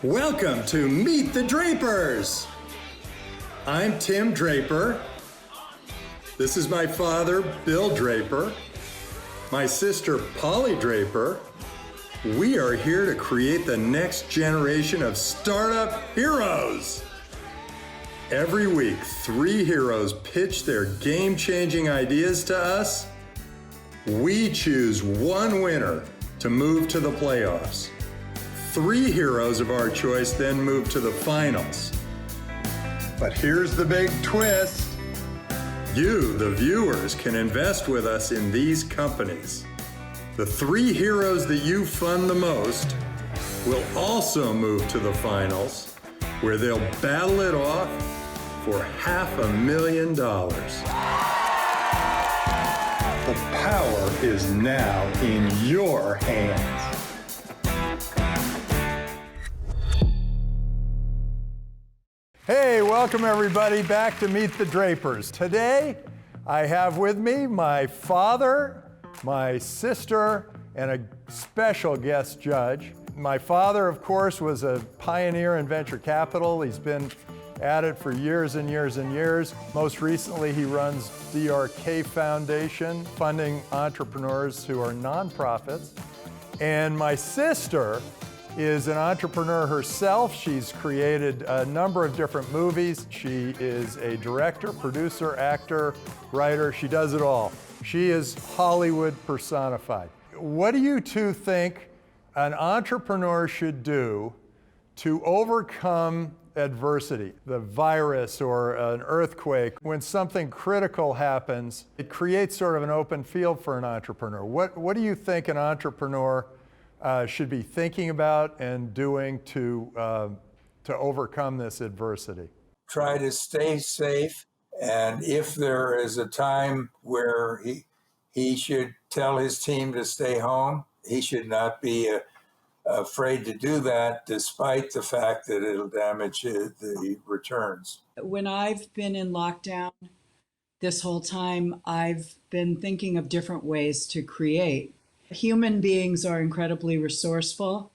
Welcome to Meet the Drapers. I'm Tim Draper. This is my father, Bill Draper. My sister, Polly Draper. We are here to create the next generation of startup heroes. Every week, 3 heroes pitch their game-changing ideas to us. We choose one winner to move to the playoffs. 3 heroes of our choice then move to the finals. But here's the big twist. You, the viewers, can invest with us in these companies. The 3 heroes that you fund the most will also move to the finals, where they'll battle it off for $500,000. The power is now in your hands. Hey, welcome everybody back to Meet the Drapers. Today, I have with me my father, my sister, and a special guest judge. My father, of course, was a pioneer in venture capital. He's been at it for years and years and years. Most recently, he runs DRK Foundation, funding entrepreneurs who are nonprofits. And my sister is an entrepreneur herself. She's created a number of different movies. She is a director, producer, actor, writer. She does it all. She is Hollywood personified. What do you two think an entrepreneur should do to overcome adversity, the virus or an earthquake? When something critical happens, it creates sort of an open field for an entrepreneur. What do you think an entrepreneur should be thinking about and doing to overcome this adversity? Try to stay safe, and if there is a time where he should tell his team to stay home, he should not be afraid to do that, despite the fact that it'll damage the returns. When I've been in lockdown this whole time, I've been thinking of different ways to create. Human beings are incredibly resourceful,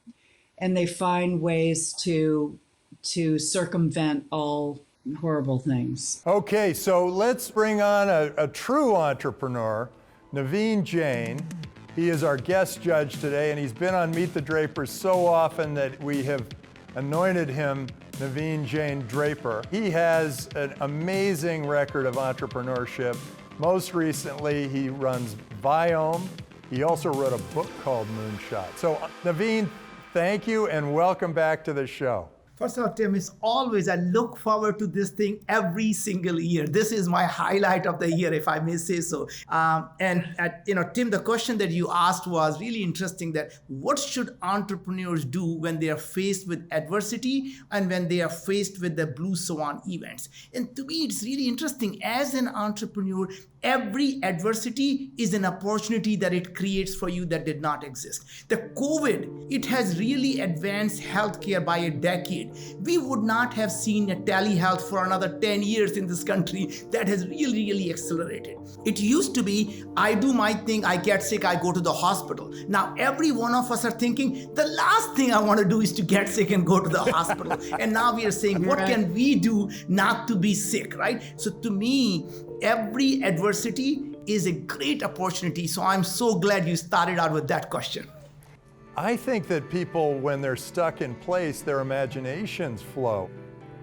and they find ways to circumvent all horrible things. Okay, so let's bring on a true entrepreneur, Naveen Jain. He is our guest judge today, and he's been on Meet the Drapers so often that we have anointed him Naveen Jain Draper. He has an amazing record of entrepreneurship. Most recently, he runs Viome. He also wrote a book called Moonshot. So Naveen, thank you and welcome back to the show. First of all, Tim, it's always, I look forward to this thing every single year. This is my highlight of the year, if I may say so. Tim, the question that you asked was really interesting, that what should entrepreneurs do when they are faced with adversity and when they are faced with the blue swan events? And to me, it's really interesting. As an entrepreneur, every adversity is an opportunity that it creates for you that did not exist. The COVID, it has really advanced healthcare by a decade. We would not have seen a telehealth for another 10 years in this country. That has really, really accelerated. It used to be, I do my thing, I get sick, I go to the hospital. Now, every one of us are thinking, the last thing I want to do is to get sick and go to the hospital. And now we are saying, what can we do not to be sick, right? So to me, every adversity is a great opportunity. So I'm so glad you started out with that question. I think that people, when they're stuck in place, their imaginations flow.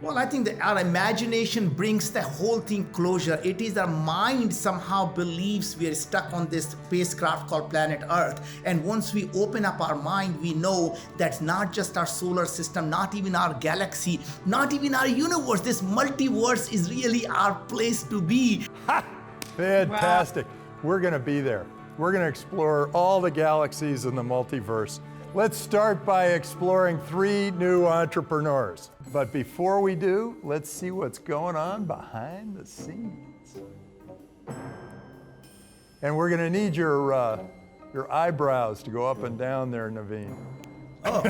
Well, I think that our imagination brings the whole thing closure. It is our mind somehow believes we are stuck on this spacecraft called planet Earth. And once we open up our mind, we know that's not just our solar system, not even our galaxy, not even our universe. This multiverse is really our place to be. Ha! Fantastic. Wow. We're going to be there. We're going to explore all the galaxies in the multiverse. Let's start by exploring 3 new entrepreneurs. But before we do, let's see what's going on behind the scenes. And we're going to need your eyebrows to go up and down there, Naveen. Oh.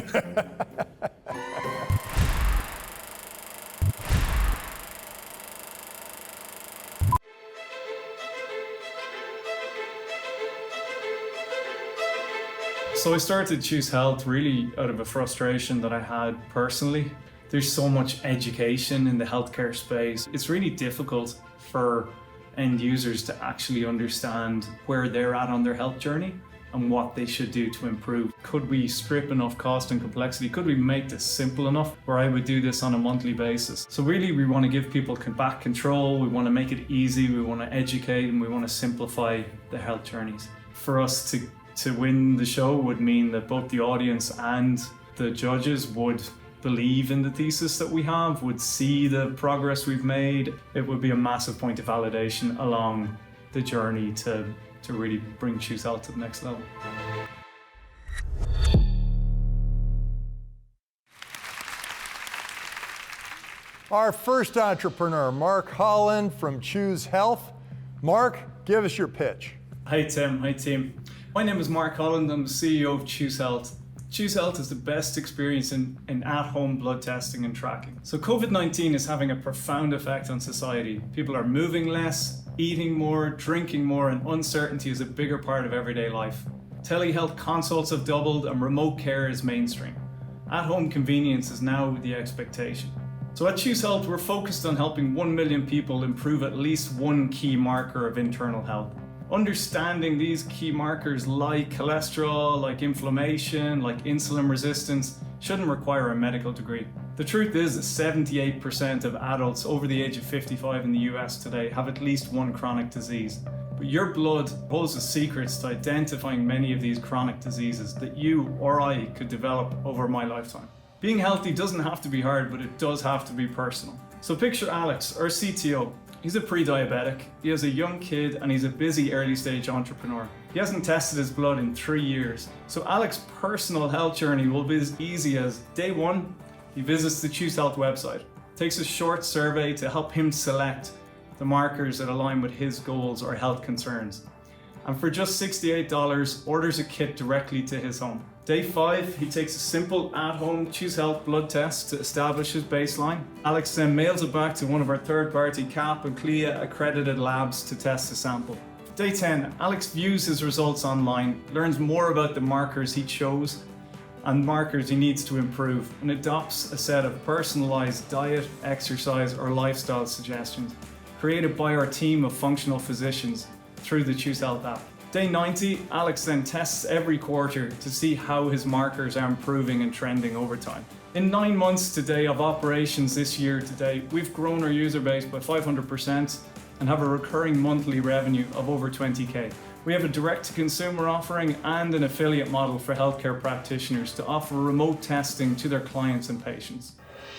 So I started Choose Health really out of a frustration that I had personally. There's so much education in the healthcare space. It's really difficult for end users to actually understand where they're at on their health journey and what they should do to improve. Could we strip enough cost and complexity? Could we make this simple enough where I would do this on a monthly basis? So really we want to give people back control, we want to make it easy, we want to educate, and we want to simplify the health journeys. For us to win the show would mean that both the audience and the judges would believe in the thesis that we have, would see the progress we've made. It would be a massive point of validation along the journey to really bring Choose Health to the next level. Our first entrepreneur, Mark Holland from Choose Health. Mark, give us your pitch. Hey Tim, hey team. My name is Mark Holland, I'm the CEO of Choose Health. Choose Health is the best experience in at-home blood testing and tracking. So COVID-19 is having a profound effect on society. People are moving less, eating more, drinking more, and uncertainty is a bigger part of everyday life. Telehealth consults have doubled and remote care is mainstream. At-home convenience is now the expectation. So at Choose Health, we're focused on helping 1 million people improve at least one key marker of internal health. Understanding these key markers like cholesterol, like inflammation, like insulin resistance shouldn't require a medical degree. The truth is that 78% of adults over the age of 55 in the US today have at least one chronic disease. But your blood holds the secrets to identifying many of these chronic diseases that you or I could develop over my lifetime. Being healthy doesn't have to be hard, but it does have to be personal. So picture Alex, our CTO. He's a pre-diabetic, he has a young kid, and he's a busy early-stage entrepreneur. He hasn't tested his blood in 3 years. So Alex's personal health journey will be as easy as day one, he visits the Choose Health website, takes a short survey to help him select the markers that align with his goals or health concerns. And for just $68, orders a kit directly to his home. Day 5, he takes a simple at-home Choose Health blood test to establish his baseline. Alex then mails it back to one of our third-party CAP and CLIA accredited labs to test the sample. Day 10, Alex views his results online, learns more about the markers he chose and markers he needs to improve, and adopts a set of personalized diet, exercise, or lifestyle suggestions created by our team of functional physicians through the Choose Health app. Day 90, Alex then tests every quarter to see how his markers are improving and trending over time. In 9 months today of operations this year to date, we've grown our user base by 500% and have a recurring monthly revenue of over 20K. We have a direct-to-consumer offering and an affiliate model for healthcare practitioners to offer remote testing to their clients and patients.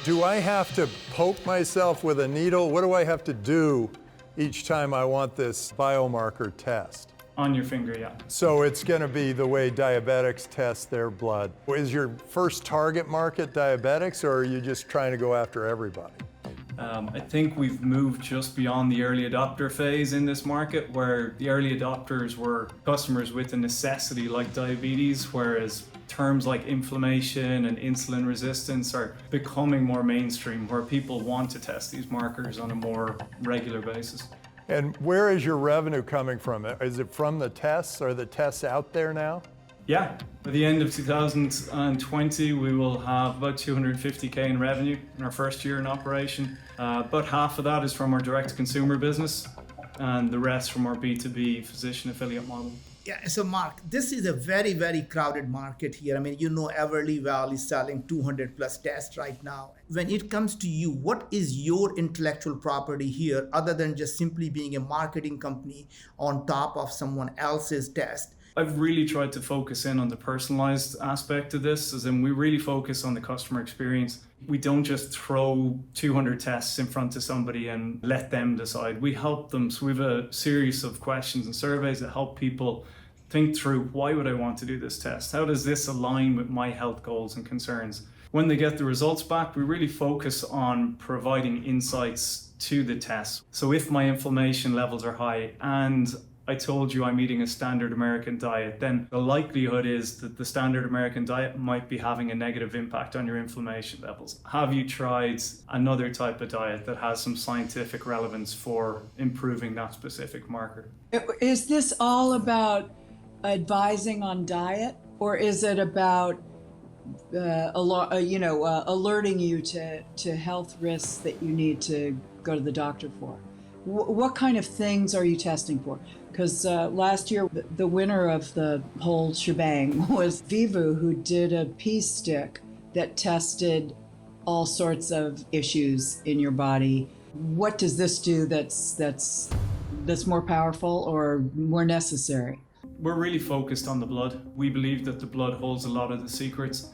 Do I have to poke myself with a needle? What do I have to do each time I want this biomarker test? On your finger, yeah. So it's going to be the way diabetics test their blood. Is your first target market diabetics, or are you just trying to go after everybody? I think we've moved just beyond the early adopter phase in this market, where the early adopters were customers with a necessity like diabetes, whereas terms like inflammation and insulin resistance are becoming more mainstream, where people want to test these markers on a more regular basis. And where is your revenue coming from? Is it from the tests? Are the tests out there now? Yeah, by the end of 2020, we will have about 250K in revenue in our first year in operation. About half of that is from our direct-to-consumer business, and the rest from our B2B physician affiliate model. Yeah, so Mark, this is a very, very crowded market here. I mean, you know, Everly Well is selling 200 plus tests right now. When it comes to you, what is your intellectual property here other than just simply being a marketing company on top of someone else's test? I've really tried to focus in on the personalized aspect of this, as in we really focus on the customer experience. We don't just throw 200 tests in front of somebody and let them decide. We help them. So we have a series of questions and surveys that help people think through, why would I want to do this test? How does this align with my health goals and concerns? When they get the results back, we really focus on providing insights to the test. So if my inflammation levels are high and I told you I'm eating a standard American diet, then the likelihood is that the standard American diet might be having a negative impact on your inflammation levels. Have you tried another type of diet that has some scientific relevance for improving that specific marker? Is this all about advising on diet, Or is it about alerting you to health risks that you need to go to the doctor for? What kind of things are you testing for? Because last year, the winner of the whole shebang was Vivu, who did a pea stick that tested all sorts of issues in your body. What does this do that's more powerful or more necessary? We're really focused on the blood. We believe that the blood holds a lot of the secrets.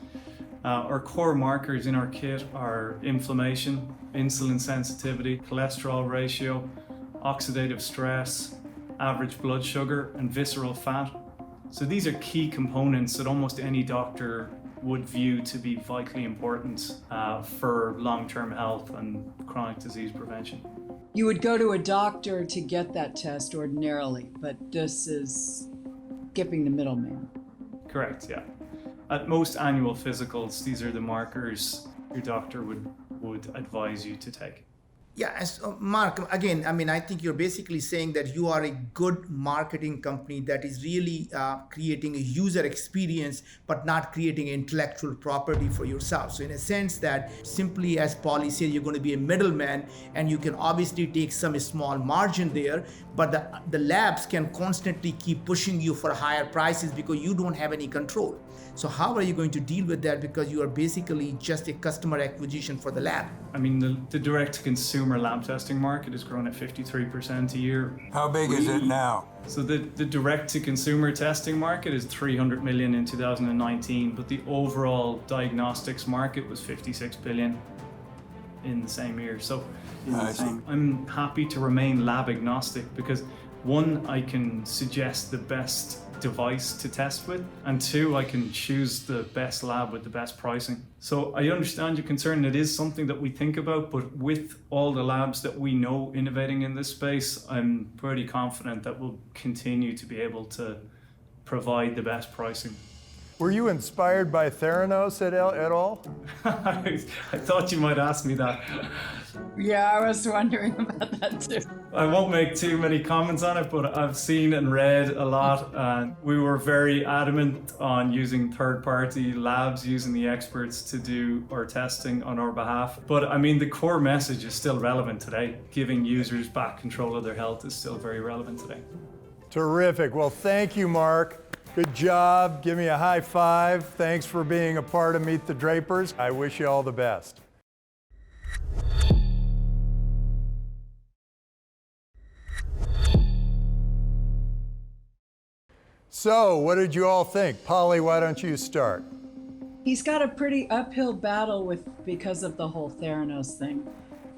Our core markers in our kit are inflammation, insulin sensitivity, cholesterol ratio, oxidative stress, average blood sugar, and visceral fat. So these are key components that almost any doctor would view to be vitally important for long-term health and chronic disease prevention. You would go to a doctor to get that test ordinarily, but this is skipping the middleman. Correct, yeah. At most annual physicals, these are the markers your doctor would advise you to take. Yeah, Mark, again, I mean, I think you're basically saying that you are a good marketing company that is really creating a user experience, but not creating intellectual property for yourself. So in a sense that simply as Polly said, you're going to be a middleman, and you can obviously take some small margin there, but the labs can constantly keep pushing you for higher prices because you don't have any control. So how are you going to deal with that? Because you are basically just a customer acquisition for the lab. I mean, the direct-to-consumer lab testing market has grown at 53% a year. How big is it now? So the direct-to-consumer testing market is 300 million in 2019, but the overall diagnostics market was 56 billion in the same year. So I'm happy to remain lab agnostic because one, I can suggest the best device to test with, and two, I can choose the best lab with the best pricing. So I understand your concern. It is something that we think about, but with all the labs that we know innovating in this space, I'm pretty confident that we'll continue to be able to provide the best pricing. Were you inspired by Theranos at all? I thought you might ask me that. Yeah, I was wondering about that too. I won't make too many comments on it, but I've seen and read a lot, and we were very adamant on using third-party labs, using the experts to do our testing on our behalf. But I mean, the core message is still relevant today. Giving users back control of their health is still very relevant today. Terrific. Well, thank you, Mark. Good job. Give me a high five. Thanks for being a part of Meet the Drapers. I wish you all the best. So, what did you all think? Polly, why don't you start? He's got a pretty uphill battle because of the whole Theranos thing,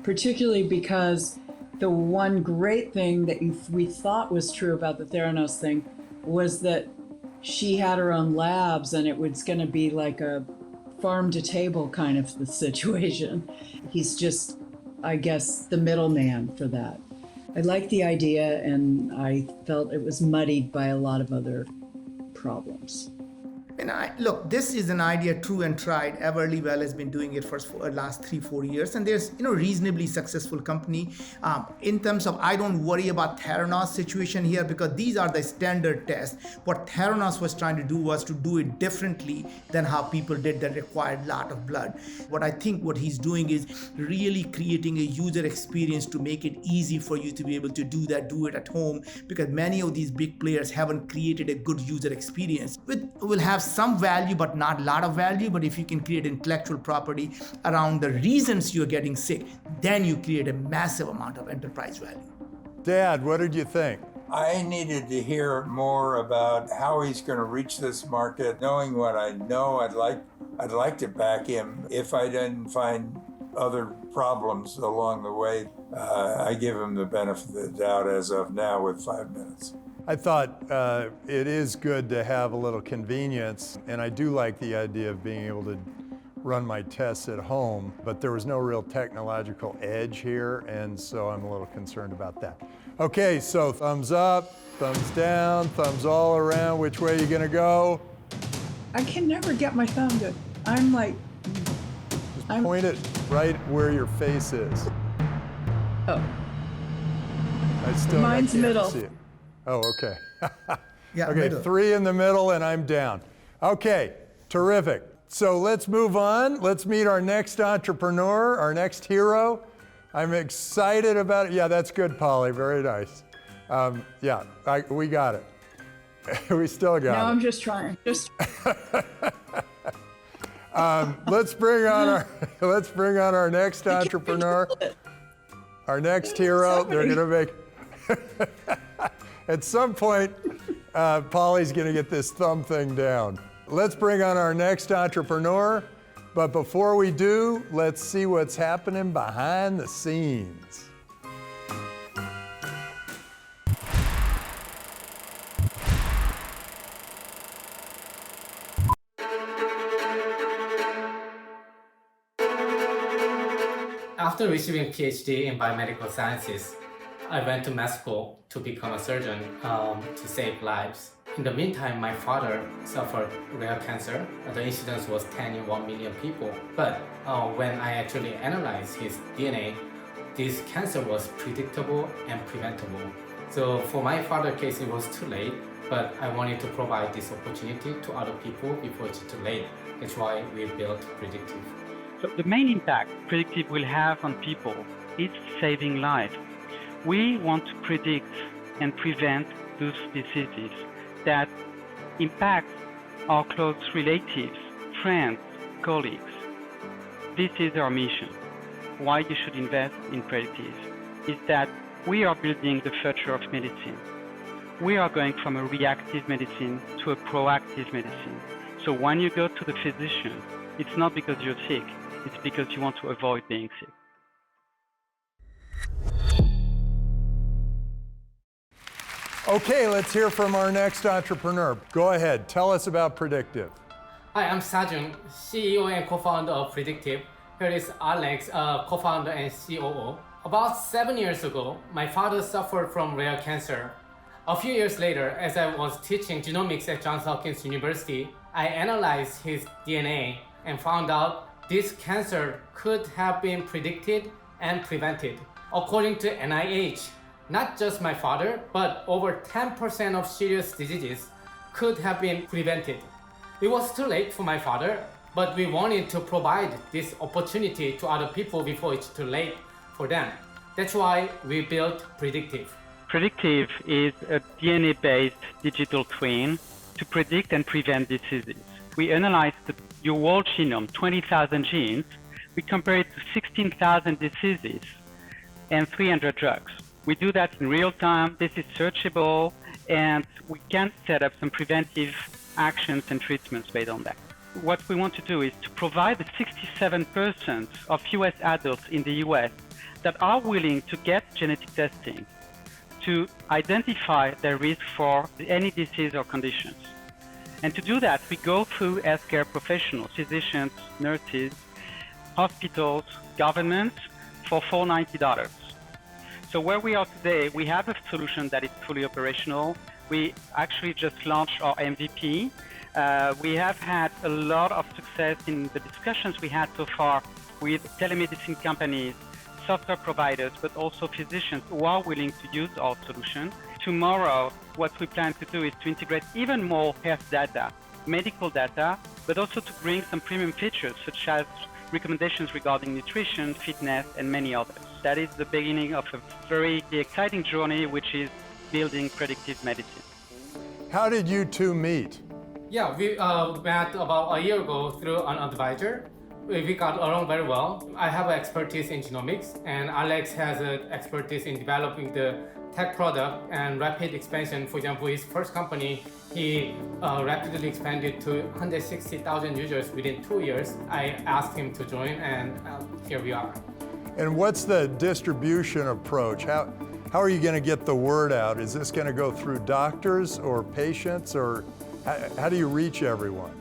particularly because the one great thing that we thought was true about the Theranos thing was that she had her own labs and it was going to be like a farm to table kind of the situation. He's just, I guess, the middleman for that. I liked the idea, and I felt it was muddied by a lot of other problems. And look, this is an idea true and tried. Everlywell has been doing it for the last 3-4 years, and there's reasonably successful company. In terms of, I don't worry about Theranos situation here because these are the standard tests. What Theranos was trying to do was to do it differently than how people did that required a lot of blood. What I think what he's doing is really creating a user experience to make it easy for you to be able to do it at home, because many of these big players haven't created a good user experience. It will have some value, but not a lot of value. But if you can create intellectual property around the reasons you're getting sick, then you create a massive amount of enterprise value. Dad, what did you think? I needed to hear more about how he's going to reach this market. Knowing what I know, I'd like to back him. If I didn't find other problems along the way, I give him the benefit of the doubt as of now with 5 minutes. I thought it is good to have a little convenience, and I do like the idea of being able to run my tests at home, but there was no real technological edge here, and so I'm a little concerned about that. Okay, so thumbs up, thumbs down, thumbs all around. Which way are you gonna go? I can never get my thumb to, I'm like, Just point it right where your face is. oh, Mine's can't middle. see it. Oh, okay. Yeah, Okay, middle. 3 in the middle, and I'm down. Okay, terrific. So let's move on. Let's meet our next entrepreneur, our next hero. I'm excited about it. Yeah, that's good, Polly. Very nice. We got it. We still got it. No, I'm just trying. Let's bring on our next entrepreneur, our next hero. They're gonna make. At some point, Polly's gonna get this thumb thing down. Let's bring on our next entrepreneur, but before we do, let's see what's happening behind the scenes. After receiving PhD in biomedical sciences, I went to Mexico to become a surgeon to save lives. In the meantime, my father suffered rare cancer. The incidence was 10 in 1 million people. But when I actually analyzed his DNA, this cancer was predictable and preventable. So for my father's case, it was too late, but I wanted to provide this opportunity to other people before it's too late. That's why we built Predictive. So the main impact Predictive will have on people is saving lives. We want to predict and prevent those diseases that impact our close relatives, friends, colleagues. This is our mission. Why you should invest in Predictive is that we are building the future of medicine. We are going from a reactive medicine to a proactive medicine. So when you go to the physician, it's not because you're sick, it's because you want to avoid being sick. Okay, let's hear from our next entrepreneur. Go ahead, tell us about Predictive. Hi, I'm Sajun, CEO and co-founder of Predictive. Here is Alex, co-founder and COO. About 7 years ago, my father suffered from rare cancer. A few years later, as I was teaching genomics at Johns Hopkins University, I analyzed his DNA and found out this cancer could have been predicted and prevented. According to NIH, not just my father, but over 10% of serious diseases could have been prevented. It was too late for my father, but we wanted to provide this opportunity to other people before it's too late for them. That's why we built Predictive. Predictive is a DNA-based digital twin to predict and prevent diseases. We analyze your whole genome, 20,000 genes. We compare it to 16,000 diseases and 300 drugs. We do that in real time. This is searchable, and we can set up some preventive actions and treatments based on that. What we want to do is to provide the 67% of US adults in the US that are willing to get genetic testing to identify their risk for any disease or conditions. And to do that, we go through healthcare professionals, physicians, nurses, hospitals, governments for $490. So where we are today, we have a solution that is fully operational. We actually just launched our MVP. We have had a lot of success in the discussions we had so far with telemedicine companies, software providers, but also physicians who are willing to use our solution. Tomorrow, what we plan to do is to integrate even more health data, medical data, but also to bring some premium features such as recommendations regarding nutrition, fitness, and many others. That is the beginning of a very exciting journey, which is building predictive medicine. How did you two meet? Yeah, we met about a year ago through an advisor. We got along very well. I have expertise in genomics, and Alex has expertise in developing the tech product and rapid expansion. For example, his first company, he rapidly expanded to 160,000 users within 2 years. I asked him to join, and here we are. And what's the distribution approach? How are you going to get the word out? Is this going to go through doctors or patients, or how do you reach everyone?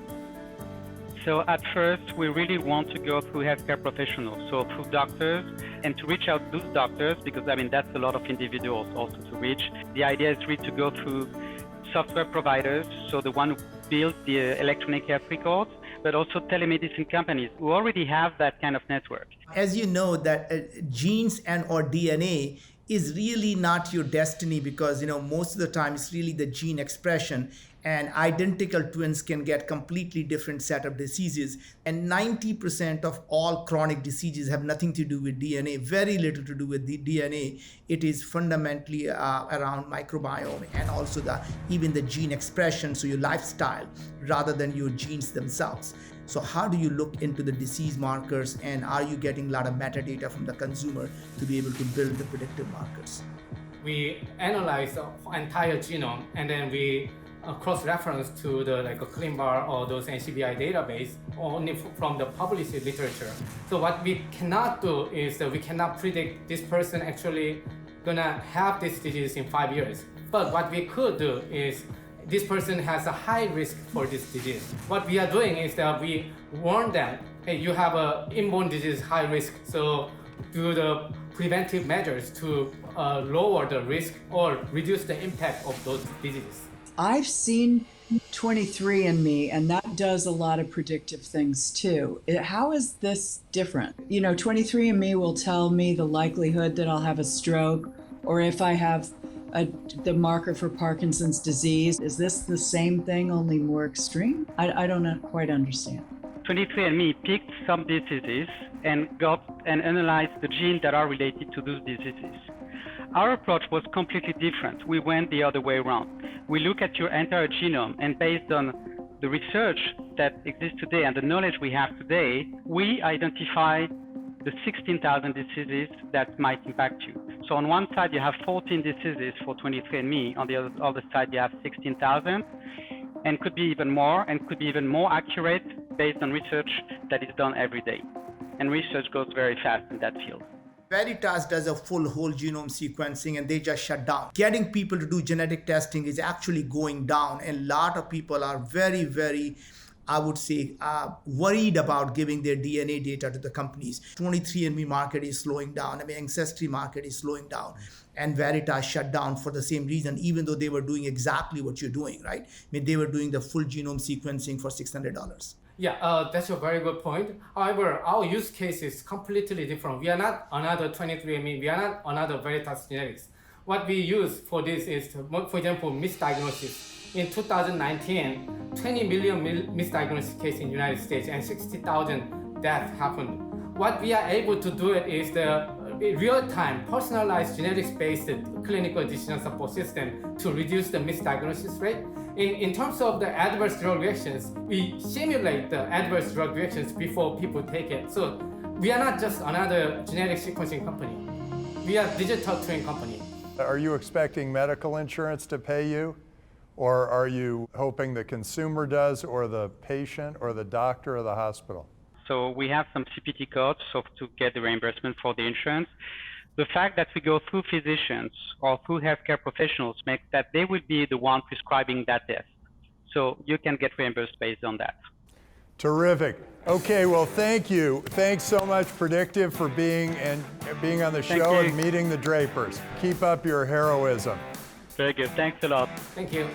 So at first, we really want to go through healthcare professionals, so through doctors, and to reach out to those doctors, because that's a lot of individuals also to reach. The idea is really to go through software providers, so the one who build the electronic health records, but also telemedicine companies who already have that kind of network. As you know, that genes and or DNA is really not your destiny, because most of the time it's really the gene expression. And identical twins can get completely different set of diseases. And 90% of all chronic diseases have nothing to do with DNA, very little to do with the DNA. It is fundamentally around microbiome and also even the gene expression, so your lifestyle, rather than your genes themselves. So how do you look into the disease markers, and are you getting a lot of metadata from the consumer to be able to build the predictive markers? We analyze the entire genome, and then we cross-reference to the ClinVar or those NCBI database only from the published literature. So what we cannot do is that we cannot predict this person actually gonna have this disease in 5 years. But what we could do is this person has a high risk for this disease. What we are doing is that we warn them, hey, you have an inborn disease, high risk, so do the preventive measures to lower the risk or reduce the impact of those diseases. I've seen 23andMe, and that does a lot of predictive things too. How is this different? 23andMe will tell me the likelihood that I'll have a stroke, or if I have the marker for Parkinson's disease. Is this the same thing, only more extreme? I don't quite understand. 23andMe picked some diseases and analyzed the genes that are related to those diseases. Our approach was completely different. We went the other way around. We look at your entire genome, and based on the research that exists today and the knowledge we have today, we identify the 16,000 diseases that might impact you. So on one side, you have 14 diseases for 23andMe. On the other side, you have 16,000, and could be even more, and could be even more accurate based on research that is done every day. And research goes very fast in that field. VERITAS does a full whole genome sequencing, and they just shut down. Getting people to do genetic testing is actually going down, and a lot of people are very, very, I would say, worried about giving their DNA data to the companies. 23andMe market is slowing down. Ancestry market is slowing down. And VERITAS shut down for the same reason, even though they were doing exactly what you're doing, right? They were doing the full genome sequencing for $600. Yeah, that's a very good point. However, our use case is completely different. We are not another 23andMe. We are not another VERITAS Genetics. What we use for this is, for example, misdiagnosis. In 2019, 20 million misdiagnosis cases in the United States and 60,000 deaths happened. What we are able to do it is the real-time, personalized genetics-based clinical decision support system to reduce the misdiagnosis rate. In terms of the adverse drug reactions, we simulate the adverse drug reactions before people take it. So we are not just another genetic sequencing company. We are a digital twin company. Are you expecting medical insurance to pay you? Or are you hoping the consumer does, or the patient, or the doctor, or the hospital? So we have some CPT codes to get the reimbursement for the insurance. The fact that we go through physicians or through healthcare professionals makes that they would be the one prescribing that test. So you can get reimbursed based on that. Terrific. Okay, well, thank you. Thanks so much, Predictive, for being on the show and meeting the Drapers. Keep up your heroism. Very good. Thanks a lot. Thank you.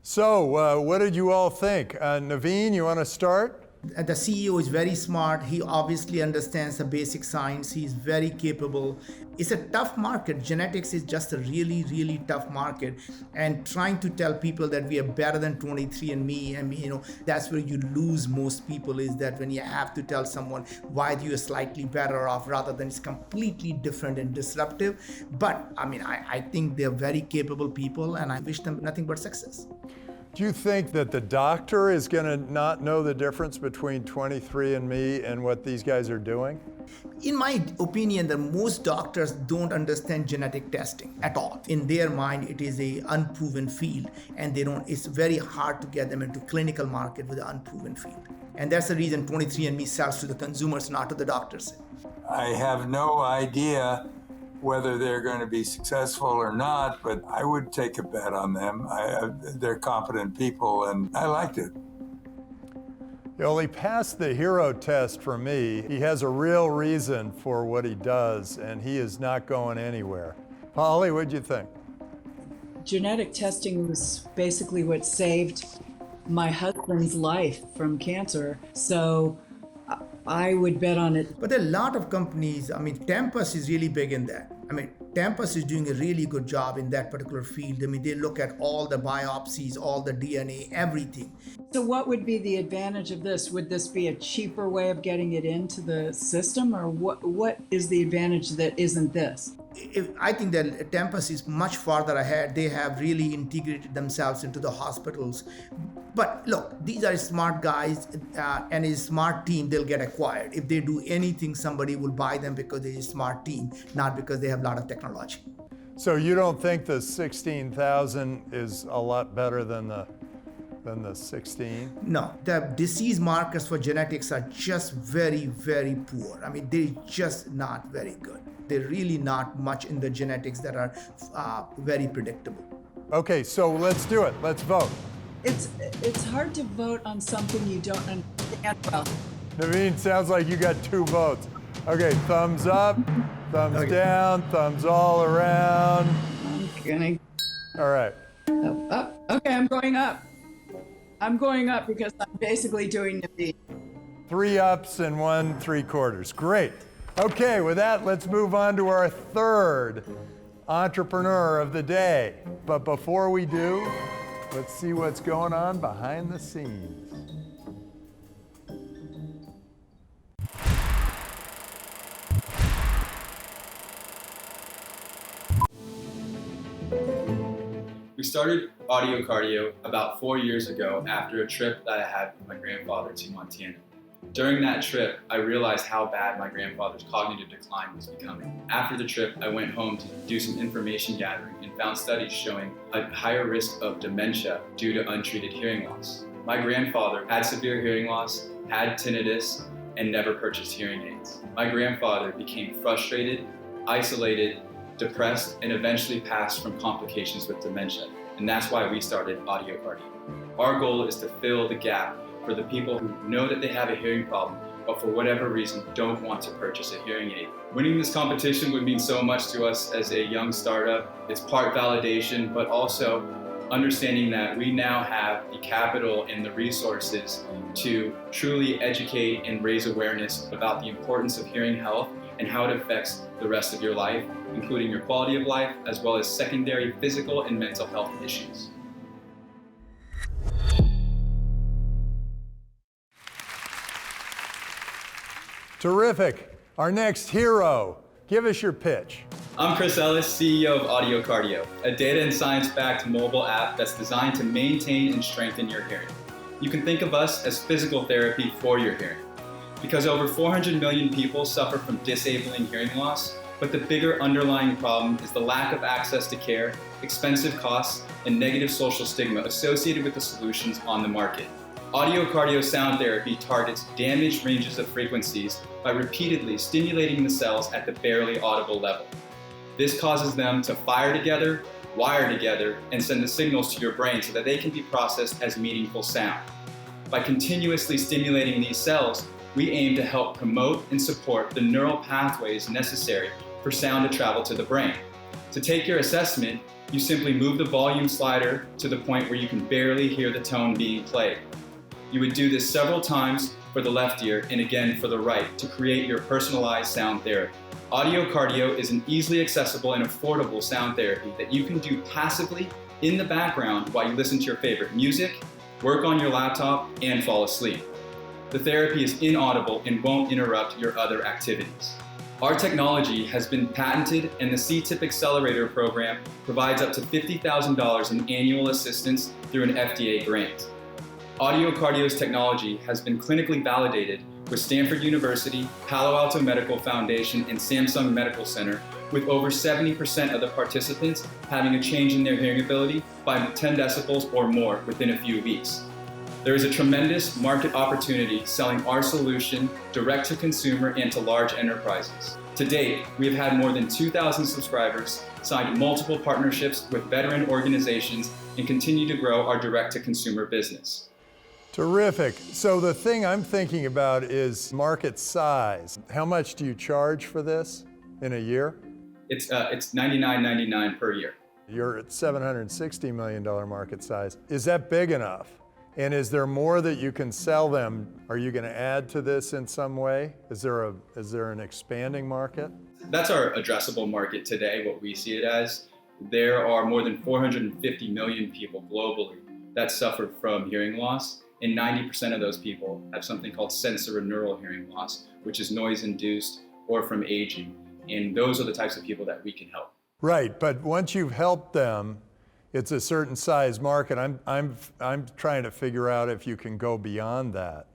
So, what did you all think? Naveen, you want to start? The CEO is very smart. He obviously understands the basic science. He's very capable. It's a tough market. Genetics is just a really, really tough market. And trying to tell people that we are better than 23andMe, that's where you lose most people, is that when you have to tell someone why you are slightly better off rather than it's completely different and disruptive. But I think they're very capable people, and I wish them nothing but success. Do you think that the doctor is going to not know the difference between 23andMe and what these guys are doing? In my opinion, that most doctors don't understand genetic testing at all. In their mind, it is an unproven field, and it's very hard to get them into clinical market with an unproven field. And that's the reason 23andMe sells to the consumers, not to the doctors. I have no idea whether they're going to be successful or not, but I would take a bet on them. They're competent people, and I liked it. Well, he passed the hero test for me. He has a real reason for what he does, and he is not going anywhere. Polly, what'd you think? Genetic testing was basically what saved my husband's life from cancer. So I would bet on it. But there are a lot of companies, I mean, Tempus is really big in that. I mean, Tempus is doing a really good job in that particular field. I mean, they look at all the biopsies, all the DNA, everything. So what would be the advantage of this? Would this be a cheaper way of getting it into the system, or what is the advantage that isn't this? I think that Tempus is much farther ahead. They have really integrated themselves into the hospitals. But look, these are smart guys and a smart team, they'll get acquired. If they do anything, somebody will buy them because they're a smart team, not because they have a lot of technology. So you don't think the 16,000 is a lot better than the 16? No, the disease markers for genetics are just very, very poor. I mean, they're just not very good. They're really not much in the genetics that are very predictable. Okay, so let's do it. Let's vote. It's hard to vote on something you don't understand well. Naveen, sounds like you got 2 votes. Okay, thumbs up, thumbs down, thumbs all around. Okay. All right. Okay, I'm going up. I'm going up because I'm basically doing Naveen. 3 ups and 1 3/4. Great. Okay, with that, let's move on to our third entrepreneur of the day. But before we do, let's see what's going on behind the scenes. We started Audio Cardio about 4 years ago after a trip that I had with my grandfather to Montana. During that trip, I realized how bad my grandfather's cognitive decline was becoming. After the trip, I went home to do some information gathering and found studies showing a higher risk of dementia due to untreated hearing loss. My grandfather had severe hearing loss, had tinnitus, and never purchased hearing aids. My grandfather became frustrated, isolated, depressed, and eventually passed from complications with dementia. And that's why we started Audio Cardio. Our goal is to fill the gap for the people who know that they have a hearing problem, but for whatever reason don't want to purchase a hearing aid. Winning this competition would mean so much to us as a young startup. It's part validation, but also understanding that we now have the capital and the resources to truly educate and raise awareness about the importance of hearing health and how it affects the rest of your life, including your quality of life, as well as secondary physical and mental health issues. Terrific. Our next hero. Give us your pitch. I'm Chris Ellis, CEO of Audio Cardio, a data and science-backed mobile app that's designed to maintain and strengthen your hearing. You can think of us as physical therapy for your hearing. Because over 400 million people suffer from disabling hearing loss, but the bigger underlying problem is the lack of access to care, expensive costs, and negative social stigma associated with the solutions on the market. Audio Cardio sound therapy targets damaged ranges of frequencies by repeatedly stimulating the cells at the barely audible level. This causes them to fire together, wire together, and send the signals to your brain so that they can be processed as meaningful sound. By continuously stimulating these cells, we aim to help promote and support the neural pathways necessary for sound to travel to the brain. To take your assessment, you simply move the volume slider to the point where you can barely hear the tone being played. You would do this several times for the left ear and again for the right to create your personalized sound therapy. Audio Cardio is an easily accessible and affordable sound therapy that you can do passively in the background while you listen to your favorite music, work on your laptop, and fall asleep. The therapy is inaudible and won't interrupt your other activities. Our technology has been patented, and the CTIP Accelerator program provides up to $50,000 in annual assistance through an FDA grant. Audio Cardio's technology has been clinically validated with Stanford University, Palo Alto Medical Foundation, and Samsung Medical Center, with over 70% of the participants having a change in their hearing ability by 10 decibels or more within a few weeks. There is a tremendous market opportunity selling our solution direct to consumer and to large enterprises. To date, we have had more than 2,000 subscribers, signed multiple partnerships with veteran organizations, and continue to grow our direct to consumer business. Terrific. So the thing I'm thinking about is market size. How much do you charge for this in a year? It's $99.99 per year. You're at $760 million market size. Is that big enough? And is there more that you can sell them? Are you going to add to this in some way? Is there an expanding market? That's our addressable market today, what we see it as. There are more than 450 million people globally that suffer from hearing loss, and 90% of those people have something called sensorineural hearing loss, which is noise-induced or from aging. And those are the types of people that we can help. Right, but once you've helped them, it's a certain size market. I'm trying to figure out if you can go beyond that.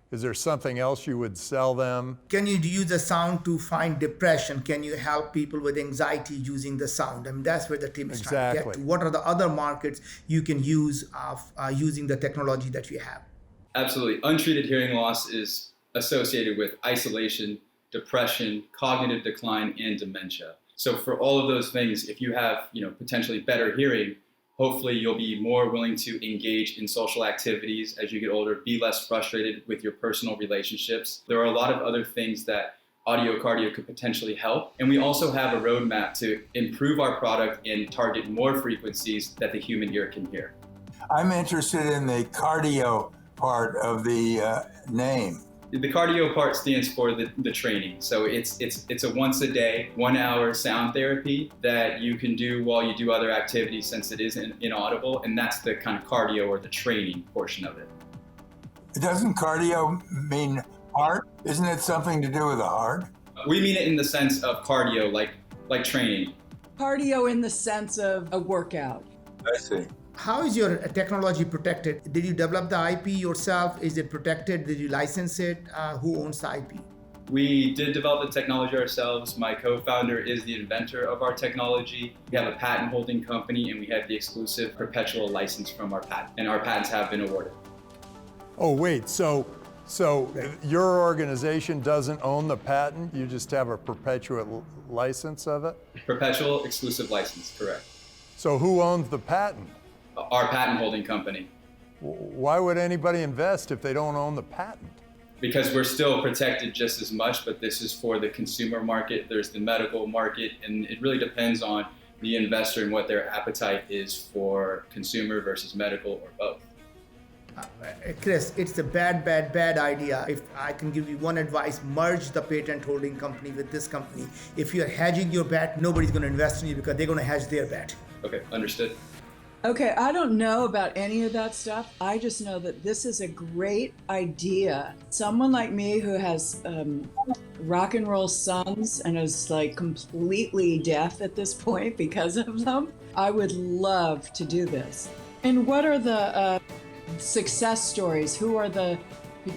Is there something else you would sell them? Can you use the sound to find depression? Can you help people with anxiety using the sound? I mean, that's where the team is trying to get to. What are the other markets you can use using the technology that you have? Absolutely. Untreated hearing loss is associated with isolation, depression, cognitive decline, and dementia. So for all of those things, if you have, potentially better hearing, hopefully you'll be more willing to engage in social activities as you get older, be less frustrated with your personal relationships. There are a lot of other things that audio cardio could potentially help. And we also have a roadmap to improve our product and target more frequencies that the human ear can hear. I'm interested in the cardio part of the name. The cardio part stands for the training. So it's a once a day, 1 hour sound therapy that you can do while you do other activities, since it is inaudible, and that's the kind of cardio or the training portion of it. Doesn't cardio mean heart? Isn't it something to do with the heart? We mean it in the sense of cardio, like training. Cardio in the sense of a workout. I see. How is your technology protected? Did you develop the IP yourself? Is it protected? Did you license it? Who owns the IP? We did develop the technology ourselves. My co-founder is the inventor of our technology. We have a patent holding company, and we have the exclusive perpetual license from our patent, and our patents have been awarded. Oh, wait, so your organization doesn't own the patent? You just have a perpetual license of it? Perpetual exclusive license, correct. So who owns the patent? Our patent holding company. Why would anybody invest if they don't own the patent? Because we're still protected just as much, but this is for the consumer market. There's the medical market, and it really depends on the investor and what their appetite is for consumer versus medical or both. Chris, it's a bad idea. If I can give you one advice, merge the patent holding company with this company. If you're hedging your bet, nobody's going to invest in you because they're going to hedge their bet. Okay, understood. Okay, I don't know about any of that stuff. I just know that this is a great idea. Someone like me who has rock and roll sons and is like completely deaf at this point because of them, I would love to do this. And what are the success stories? Do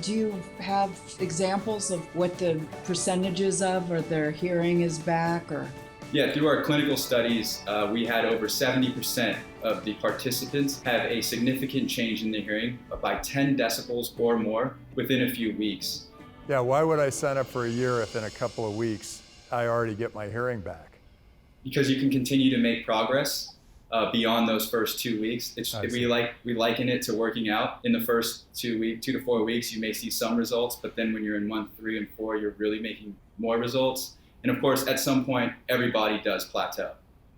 you have examples of what the percentages of or their hearing is back or? Yeah, through our clinical studies, we had over 70% of the participants have a significant change in their hearing by 10 decibels or more within a few weeks. Yeah, why would I sign up for a year if in a couple of weeks I already get my hearing back? Because you can continue to make progress beyond those first 2 weeks. We liken it to working out. In the first 2 to 4 weeks, you may see some results, but then when you're in month 3 and 4, you're really making more results. And of course, at some point, everybody does plateau.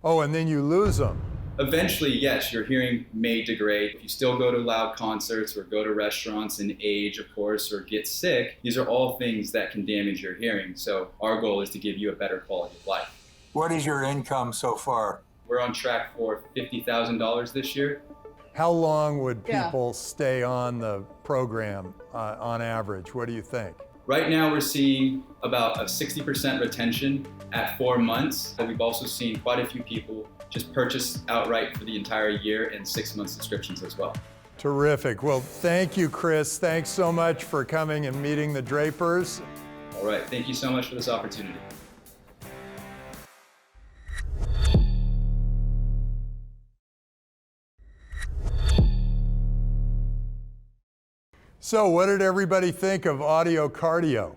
Oh, and then you lose them. Eventually, yes, your hearing may degrade. If you still go to loud concerts or go to restaurants and age, of course, or get sick, these are all things that can damage your hearing. So our goal is to give you a better quality of life. What is your income so far? We're on track for $50,000 this year. How long would people stay on the program on average? What do you think? Right now, we're seeing about a 60% retention at 4 months. We've also seen quite a few people just purchase outright for the entire year and 6-month subscriptions as well. Terrific. Well, thank you, Chris. Thanks so much for coming and meeting the Drapers. All right. Thank you so much for this opportunity. So what did everybody think of audio cardio?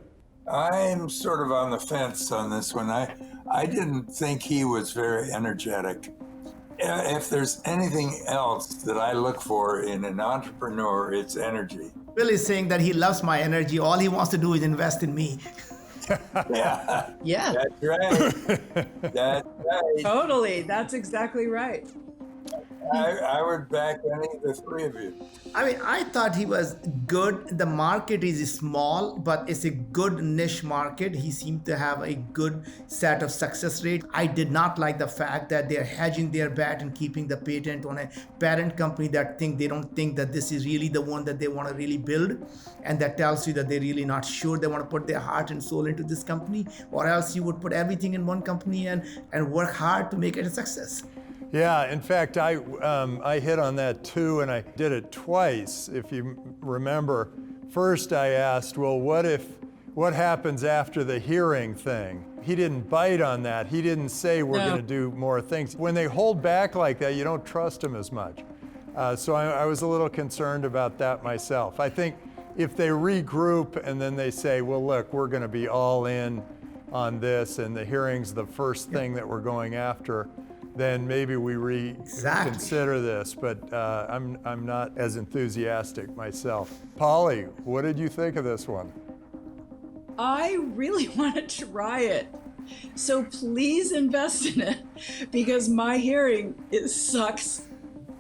I'm sort of on the fence on this one. I didn't think he was very energetic. If there's anything else that I look for in an entrepreneur, it's energy. Bill is saying that he loves my energy. All he wants to do is invest in me. Yeah. Yeah. That's right. That's right. Totally. That's exactly right. I would back any of the three of you. I mean, I thought he was good. The market is small, but it's a good niche market. He seemed to have a good set of success rate. I did not like the fact that they're hedging their bet and keeping the patent on a parent company that they don't think that this is really the one that they want to really build. And that tells you that they're really not sure they want to put their heart and soul into this company, or else you would put everything in one company and work hard to make it a success. Yeah, in fact, I hit on that too, and I did it twice. If you remember, first I asked, well, what happens after the hearing thing? He didn't bite on that. He didn't say we're going to do more things. When they hold back like that, you don't trust them as much. So I was a little concerned about that myself. I think if they regroup and then they say, well, look, we're going to be all in on this, and the hearing's the first thing that we're going after, then maybe we reconsider this, but I'm not as enthusiastic myself. Polly, what did you think of this one? I really want to try it. So please invest in it, because my hearing sucks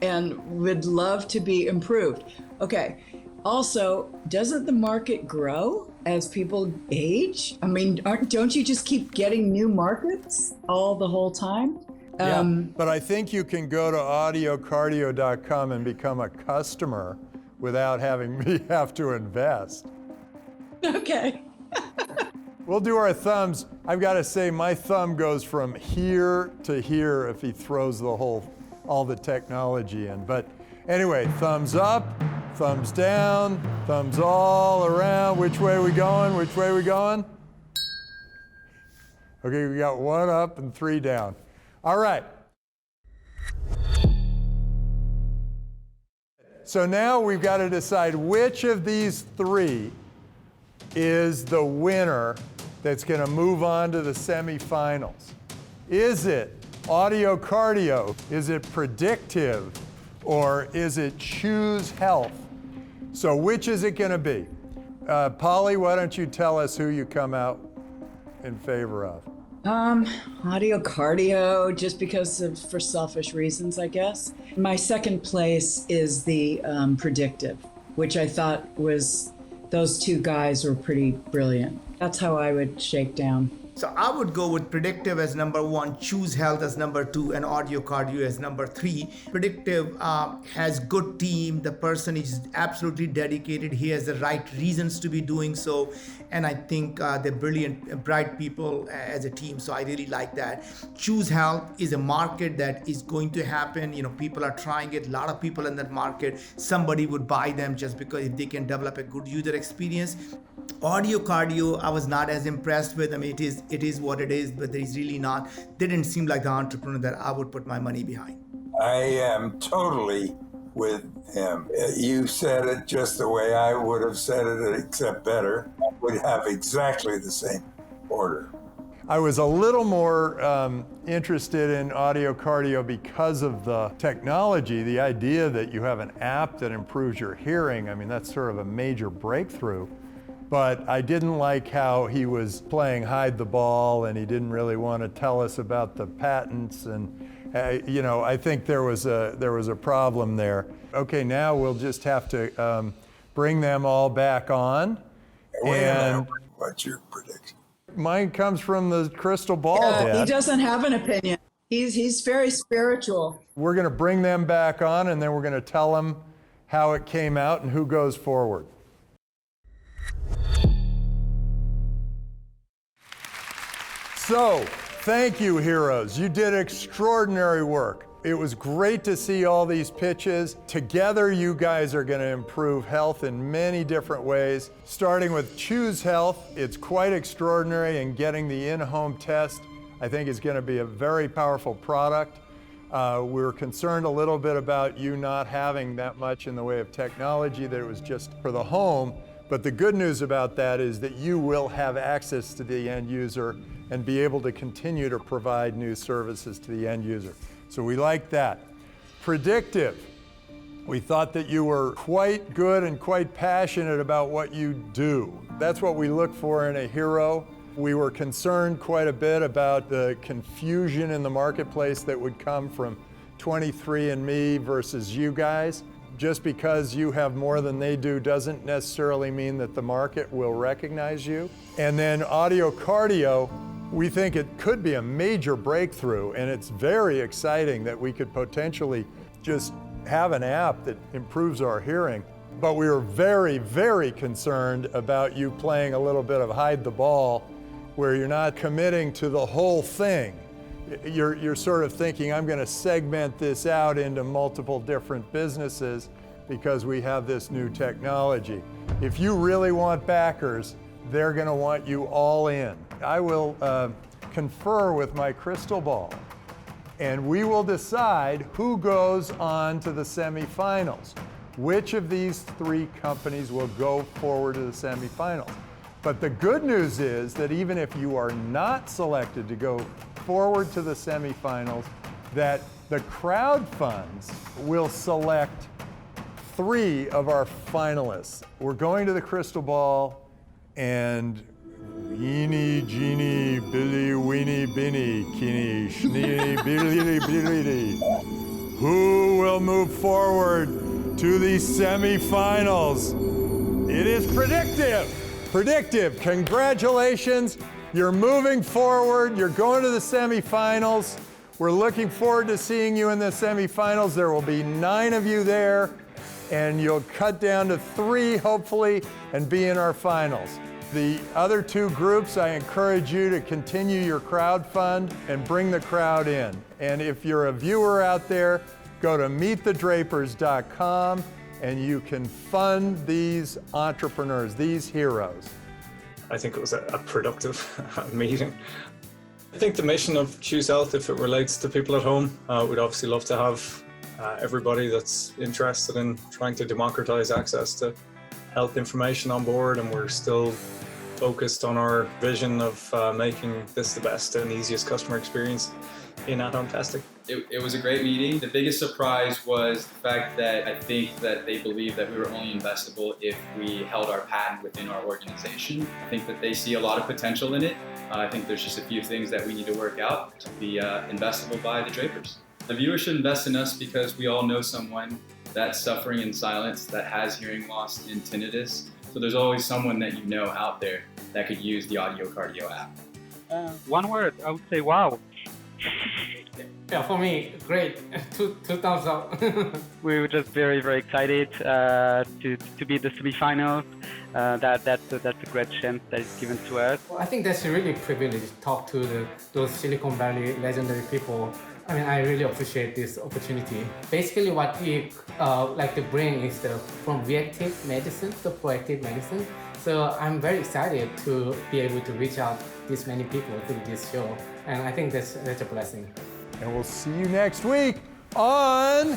and would love to be improved. Okay, also, doesn't the market grow as people age? I mean, don't you just keep getting new markets the whole time? Yeah, but I think you can go to audiocardio.com and become a customer without having me have to invest. Okay. We'll do our thumbs. I've got to say, my thumb goes from here to here if he throws all the technology in. But anyway, thumbs up, thumbs down, thumbs all around. Which way are we going? Which way are we going? Okay, we got 1 up and 3 down. All right. So now we've got to decide which of these 3 is the winner that's going to move on to the semifinals. Is it audio cardio? Is it predictive? Or is it choose health? So which is it going to be? Polly, why don't you tell us who you come out in favor of? Audio cardio, just because for selfish reasons, I guess. My second place is the predictive, which I thought those 2 guys were pretty brilliant. That's how I would shake down. So I would go with predictive as number 1, choose health as number 2, and audio cardio as number 3. Predictive has good team. The person is absolutely dedicated. He has the right reasons to be doing so. And I think they're brilliant, bright people as a team. So I really like that. Choose health is a market that is going to happen. You know, people are trying it. A lot of people in that market, somebody would buy them just because if they can develop a good user experience. Audio cardio, I was not as impressed with. I mean, it is what it is, but there is really not. They didn't seem like the entrepreneur that I would put my money behind. I am totally with him. You said it just the way I would have said it, except better. I would have exactly the same order. I was a little more interested in audio cardio because of the technology, the idea that you have an app that improves your hearing. I mean, that's sort of a major breakthrough. But I didn't like how he was playing hide the ball, and he didn't really want to tell us about the patents. And I think there was a problem there. Okay, now we'll just have to bring them all back on. And what's your prediction? Mine comes from the crystal ball, Dad. He doesn't have an opinion. He's very spiritual. We're going to bring them back on, and then we're going to tell them how it came out and who goes forward. So, thank you, heroes. You did extraordinary work. It was great to see all these pitches. Together, you guys are going to improve health in many different ways. Starting with Choose Health, it's quite extraordinary, and getting the in-home test, I think, is going to be a very powerful product. We're concerned a little bit about you not having that much in the way of technology, that it was just for the home. But the good news about that is that you will have access to the end user and be able to continue to provide new services to the end user. So we like that. Predictive. We thought that you were quite good and quite passionate about what you do. That's what we look for in a hero. We were concerned quite a bit about the confusion in the marketplace that would come from 23andMe versus you guys. Just because you have more than they do doesn't necessarily mean that the market will recognize you. And then audio cardio, we think it could be a major breakthrough, and it's very exciting that we could potentially just have an app that improves our hearing. But we were very, very concerned about you playing a little bit of hide the ball, where you're not committing to the whole thing. You're sort of thinking, I'm going to segment this out into multiple different businesses because we have this new technology. If you really want backers, they're going to want you all in. I will confer with my crystal ball, and we will decide who goes on to the semifinals. Which of these three companies will go forward to the semifinals? But the good news is that even if you are not selected to go forward to the semifinals, that the crowd funds will select 3 of our finalists. We're going to the crystal ball, and Eeny, Jeeny, Billy, Weeny, Binny, Keeny, Schneeny, Billy, Billy. Who will move forward to the semifinals? It is predictive. Predictive. Congratulations. You're moving forward. You're going to the semifinals. We're looking forward to seeing you in the semifinals. There will be 9 of you there, and you'll cut down to 3, hopefully, and be in our finals. The other 2 groups, I encourage you to continue your crowdfund and bring the crowd in. And if you're a viewer out there, go to meetthedrapers.com and you can fund these entrepreneurs, these heroes. I think it was a productive meeting. I think the mission of Choose Health, if it relates to people at home, we'd obviously love to have everybody that's interested in trying to democratize access to health information on board, and we're still focused on our vision of making this the best and easiest customer experience in at-home testing. It was a great meeting. The biggest surprise was the fact that I think that they believe that we were only investable if we held our patent within our organization. I think that they see a lot of potential in it. I think there's just a few things that we need to work out to be investable by the Drapers. The viewers should invest in us because we all know someone that's suffering in silence, that has hearing loss and tinnitus. So there's always someone that you know out there that could use the Audio Cardio app. One word, I would say wow. Yeah, for me, great. Two thumbs up. We were just very, very excited to be the semifinals. That's a great chance that is given to us. Well, I think that's a really privilege to talk to those Silicon Valley legendary people. I mean, I really appreciate this opportunity. Basically, what we like to bring is from reactive medicine to proactive medicine. So I'm very excited to be able to reach out this many people through this show, and I think that's a blessing. And we'll see you next week on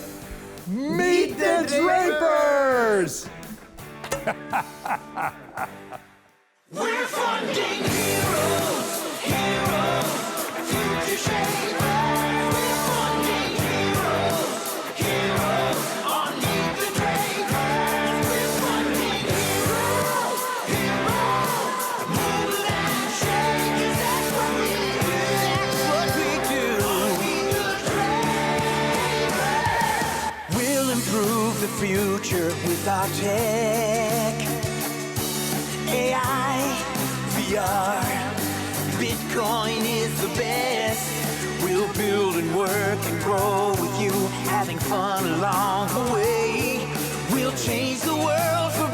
Meet the Drapers! We're funding heroes, future shapers. We're funding heroes on Meet the Drapers. We're funding heroes, move and shake, 'cause that's what we do. That's what we do. We'll improve the future with our tech. AI, VR, Bitcoin is the best. We'll build and work and grow with you, having fun along the way. We'll change the world for